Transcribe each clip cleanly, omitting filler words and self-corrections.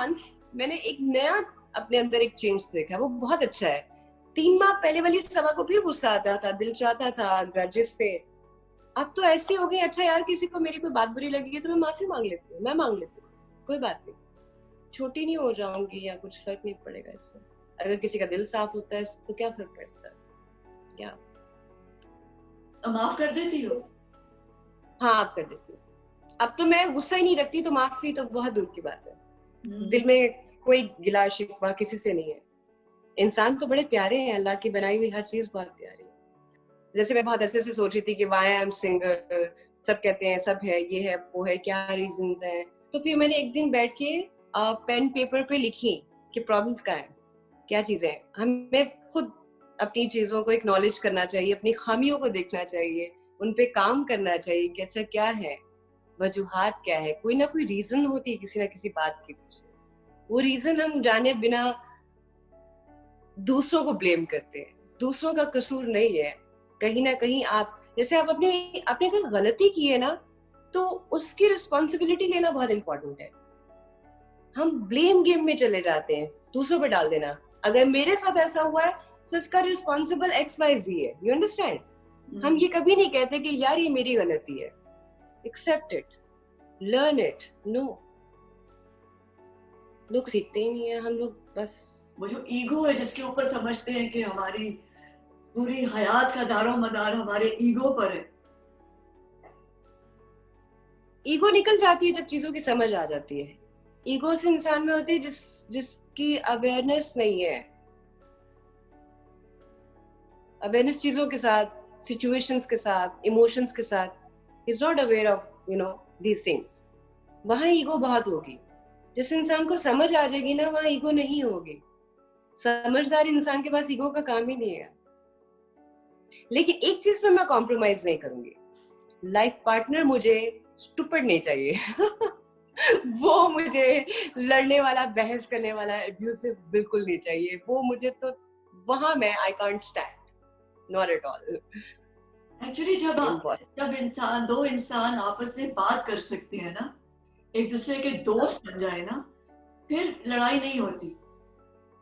months मैंने एक नया अपने अंदर एक चेंज देखा, वो बहुत अच्छा है। 3 माह पहले वाली सभा को फिर गुस्सा आता था, दिल चाहता था ग्रजेस से। अब तो ऐसी हो गई, अच्छा यार किसी को मेरी कोई बात बुरी लगी है तो मैं माफी मांग लेती हूँ, मैं मांग लेती हूँ, कोई बात नहीं, छोटी नहीं हो जाऊंगी या कुछ फर्क नहीं पड़ेगा इससे। अगर किसी का दिल साफ होता है तो क्या फर्क पड़ता है? क्या माफ कर देती हो? हाँ, आप कर देती हूँ। अब तो मैं गुस्सा ही नहीं रखती, तो माफी तो बहुत दूर की बात है। दिल में कोई गिला शिकवा किसी से नहीं है। इंसान तो बड़े प्यारे हैं, अल्लाह की बनाई हुई हर चीज बहुत प्यारी है। जैसे मैं बहुत अरसे से सोच रही थी कि वाई आई एम सिंगल, सब कहते हैं सब है, ये है वो है, क्या रीजंस हैं। तो फिर मैंने एक दिन बैठ के पेन पेपर पे लिखी कि प्रॉब्लम्स क्या है, क्या चीजें हैं। हमें खुद अपनी चीजों को एक्नॉलेज करना चाहिए, अपनी खामियों को देखना चाहिए, उन पे काम करना चाहिए कि अच्छा क्या है, वजूहात क्या है। कोई ना कोई रीजन होती है किसी ना किसी बात के पीछे। वो रीजन हम जाने बिना दूसरों को ब्लेम करते हैं। दूसरों का कसूर नहीं है। कहीं ना कहीं आप जैसे आप अपनी आपने कोई गलती की है ना, तो उसकी रिस्पॉन्सिबिलिटी लेना बहुत इंपॉर्टेंट है। हम ब्लेम गेम में चले जाते हैं, दूसरों पे डाल देना। अगर मेरे साथ ऐसा हुआ है तो इसका रिस्पॉन्सिबल XYZ है, यू अंडरस्टैंड। हम ये कभी नहीं कहते कि यार ये मेरी गलती है। Accept it, learn it. No, लोग सीखते ही नहीं है। हम लोग बस वो जो ईगो है जिसके ऊपर समझते हैं कि हमारी पूरी हयात का दारो मदार हमारे ईगो पर है। ईगो निकल जाती है जब चीजों की समझ आ जाती है। ईगो से इंसान में होती है जिसकी अवेयरनेस नहीं है। अवेयरनेस चीजों के साथ, सिचुएशंस के साथ, इमोशंस के साथ is not aware of these things. वहां ईगो बहुत होगी। जिस इंसान को समझ आ जाएगी ना, वहां ईगो नहीं होगी। समझदार इंसान के पास ईगो का काम ही नहीं है। लेकिन एक चीज पे मैं कॉम्प्रोमाइज नहीं करूंगी, लाइफ पार्टनर मुझे स्टूपिड नहीं चाहिए। वो मुझे लड़ने वाला, बहस करने वाला, एब्यूसिव बिल्कुल नहीं चाहिए। वो मुझे तो वहां मैं I can't stand, not at all. Actually जब दो इंसान आपस में बात कर सकते हैं ना, एक दूसरे के दोस्त बन जाए ना, फिर लड़ाई नहीं होती।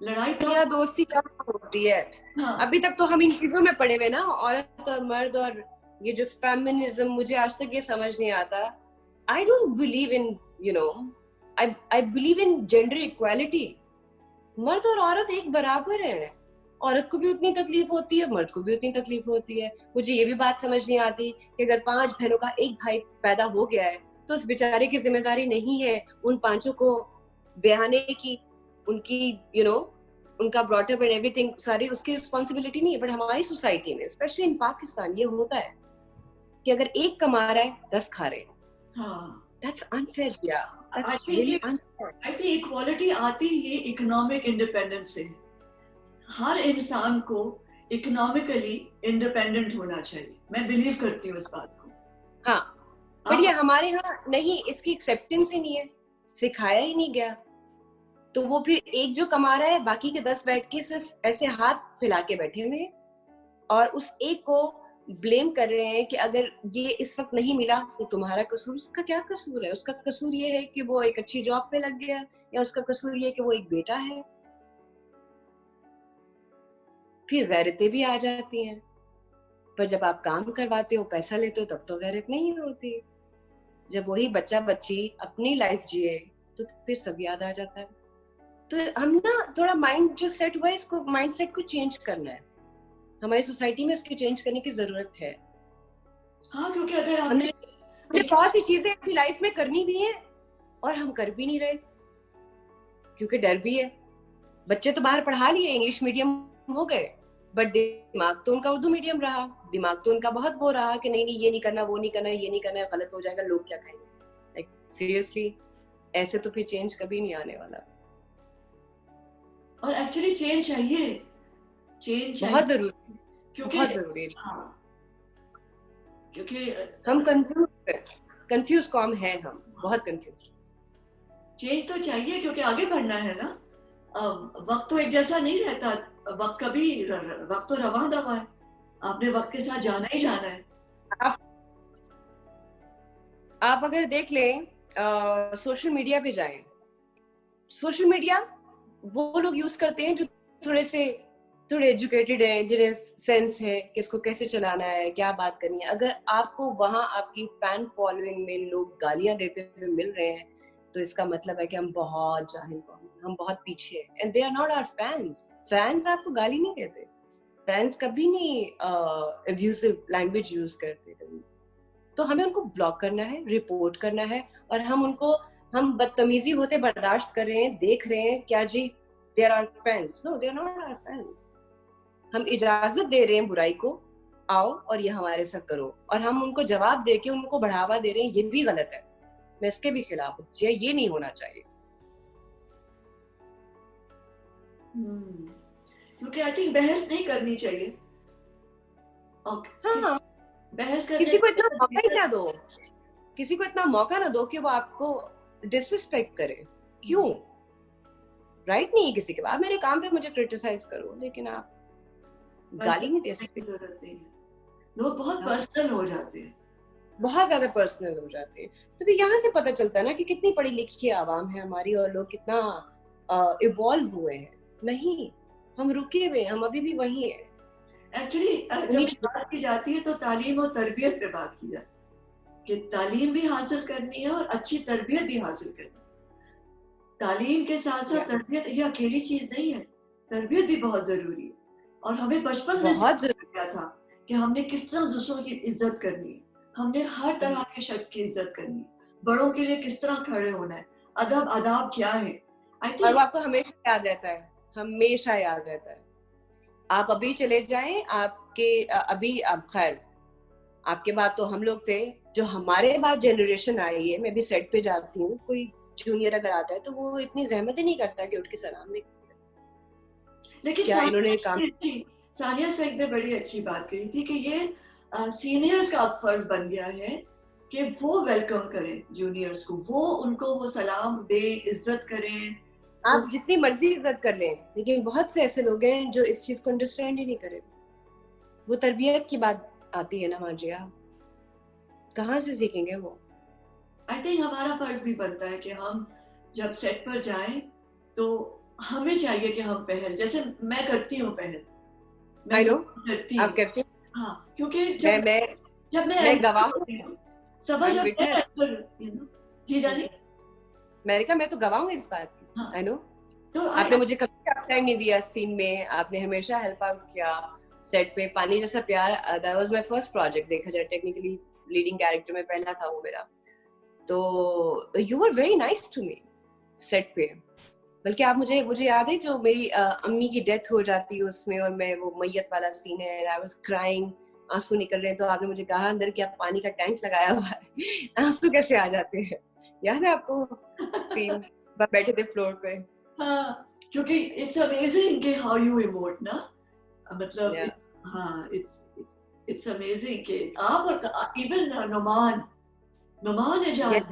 लड़ाई तो या दोस्ती कहाँ होती है? हाँ। अभी तक तो हम इन चीजों में पड़े हुए ना, औरत और मर्द, और ये जो फेमिनिज्म, मुझे आज तक ये समझ नहीं आता। I don't believe in I believe in gender equality. मर्द और औरत एक बराबर है। औरत को भी उतनी तकलीफ होती है, मर्द को भी उतनी तकलीफ होती है। मुझे ये भी बात समझ नहीं आती कि अगर 5 बहनों का एक भाई पैदा हो गया है तो उस बेचारे की जिम्मेदारी नहीं है उन 5 को ब्याहने की, उनकी उनका ब्रॉटअप एंड एवरीथिंग सारी उसकी रिस्पॉन्सिबिलिटी नहीं है। बट हमारी सोसाइटी में, स्पेशली इन पाकिस्तान, ये होता है कि अगर एक कमा रहा है 10 खा रहे हैं। हाँ, दैट्स अनफेयर या I that's think really unfair. I think equality आती ही इकोनॉमिक इंडिपेंडेंस से। हर इंसान को इकोनॉमिकली इंडिपेंडेंट होना चाहिए। मैं बिलीव करती हूँ इस बात को। हाँ, बट ये हमारे यहाँ नहीं, इसकी एक्सेप्टेंस ही नहीं है, सिखाया ही नहीं गया। तो वो फिर एक जो कमा रहा है, बाकी के 10 बैठ के सिर्फ ऐसे हाथ फैला के बैठे हुए हैं और उस एक को ब्लेम कर रहे हैं कि अगर ये इस वक्त नहीं मिला तो तुम्हारा कसूर। उसका क्या कसूर है? उसका कसूर ये है कि वो एक अच्छी जॉब पे लग गया, या उसका कसूर ये कि वो एक बेटा है। फिर गैरतें भी आ जाती हैं। पर जब आप काम करवाते हो, पैसा लेते हो, तब तो गैरत नहीं होती। जब वही बच्चा बच्ची अपनी लाइफ जिए तो फिर सब याद आ जाता है। तो हम ना थोड़ा माइंड जो सेट हुआ है, इसको माइंड सेट को चेंज करना है। हमारी सोसाइटी में उसकी चेंज करने की जरूरत है। हाँ, क्योंकि अगर हमने बहुत सी चीजें अपनी लाइफ में करनी भी है और हम कर भी नहीं रहे क्योंकि डर भी है। बच्चे तो बाहर पढ़ा लिए, इंग्लिश मीडियम हो गए, बट दिमाग तो उनका उर्दू मीडियम रहा। दिमाग तो उनका बहुत वो रहा कि नहीं नहीं, ये नहीं करना, वो नहीं करना, ये नहीं करना, गलत हो जाएगा, लोग क्या कहेंगे। लाइक सीरियसली, ऐसे तो फिर चेंज कभी नहीं आने वाला। और एक्चुअली चेंज चाहिए, चेंज चाहिए, बहुत जरूरी, क्योंकि बहुत जरूरी है। हाँ, क्योंकि हम कंफ्यूज कौम है, हम बहुत कंफ्यूज। चेंज तो चाहिए क्योंकि आगे बढ़ना है ना। वक्त तो एक जैसा नहीं रहता। वक्त तो रवां दवा है। आपने वक्त के साथ जाना ही जाना है। आप आप अगर देख लें, सोशल मीडिया पे जाएं, सोशल मीडिया वो लोग यूज करते हैं जो थोड़े एजुकेटेड हैं, जिन्हें सेंस है कि इसको कैसे चलाना है, क्या बात करनी है। अगर आपको वहां आपकी फैन फॉलोइंग में लोग गालियां देते हुए मिल रहे हैं तो इसका मतलब है कि हम बहुत जाहिल कौम हैं, हम बहुत पीछे हैं, and they are not our fans. Fans आपको गाली नहीं देते, फैंस कभी नहीं अब्यूसिव लैंग्वेज यूज करते कभी। तो हमें उनको ब्लॉक करना है, रिपोर्ट करना है, और हम बदतमीजी होते बर्दाश्त कर रहे हैं, देख रहे हैं क्या जी they are our fans. No, they are not our fans. हम इजाजत दे रहे हैं बुराई को, आओ और ये हमारे साथ करो, और हम उनको जवाब देके उनको बढ़ावा दे रहे हैं, ये भी गलत है। मैं इसके भी खिलाफ हूँ, ये नहीं होना चाहिए। क्योंकि आई थिंक बहस नहीं करनी चाहिए। हाँ, बहस करने किसी को इतना मौका ही ना दो, किसी को इतना मौका ना दो कि वो आपको डिसरिस्पेक्ट करे। क्यों? राइट नहीं है किसी के बाद। मेरे काम पे मुझे क्रिटिसाइज करो, लेकिन आप गाली नहीं दे सकते। लोग बहुत पर्सनल हो जाते हैं, बहुत ज्यादा पर्सनल हो जाते हैं। तो भी यहाँ से पता चलता है ना कि कितनी पढ़ी लिखी आवाम है हमारी, और लोग कितना इवॉल्व हुए हैं। नहीं, हम रुके हुए, हम अभी भी वही हैं। एक्चुअली जब बात की जाती है तो तालीम और तरबियत पे बात की जाती है कि तालीम भी हासिल करनी है और अच्छी तरबियत भी हासिल करनी है। तालीम के साथ साथ तरबियत ये अकेली चीज नहीं है, तरबियत भी बहुत जरूरी है। और हमें बचपन में सिखाया था कि हमने किस तरह दूसरों की इज्जत करनी है, हमने हर तरह के शख्स की इज्जत करनी है, बड़ों के लिए किस तरह खड़े होना है, अदब आदाब क्या है। और वो आपको हमेशा याद रहता है, हमेशा याद रहता है। आप अभी चले जाएं, आपके अभी अब खैर आपके बाद तो हम लोग थे, जो हमारे बाद जनरेशन आई है, मैं भी सेट पे जाती हूँ, कोई जूनियर अगर आता है तो वो इतनी जहमत ही नहीं करता कि उठ के सलाम नहीं। लेकिन क्या इन्होंने काम, सानिया शेख ने बड़ी अच्छी बात कही थी कि ये सीनियर्स का अब फर्ज बन गया है कि वो वेलकम करें जूनियर्स को, वो उनको वो सलाम दे, इज्जत करें। आप जितनी मर्जी इज्जत कर लें, लेकिन बहुत से ऐसे लोग हैं जो इस चीज को अंडरस्टैंड ही नहीं करें। वो तरबियत की बात आती है ना माजिया, कहाँ से सीखेंगे वो? आई थिंक हमारा फर्ज भी बनता है कि हम जब सेट पर जाएं तो हमें चाहिए कि हम पहल, जैसे मैं करती हूँ पहल, मैं करती हूँ, आप करती हैं? हाँ, क्योंकि जब मैं गवाह हूँ, जी जानी, मैं तो गवाह हूँ इस बात की। आई नो, तो आपने मुझे कभी आउटसाइड नहीं दिया सीन में, आपने हमेशा हेल्प आउट किया सेट पे। पानी जैसा प्यार, that was my first project, देखा जाए टेक्निकली लीडिंग कैरेक्टर में पहला था वो मेरा। तो you were very nice to me set पे। बल्कि आप मुझे याद है जो मेरी अम्मी की डेथ हो जाती है उसमें, और मैं वो मैयत वाला सीन है, आई वाज क्राइंग, आंसू निकल रहे हैं, तो आपने मुझे कहा अंदर क्या पानी का टैंक लगाया हुआ है, आंसू कैसे आ जाते हैं? याद है आपको सीन? बैठे थे फ्लोर पे। हाँ, क्योंकि इट्स अमेजिंग कि हाउ यू इमोट ना, मतलब हाँ, इट्स अमेजिंग कि आप और इवन नुमान एजाज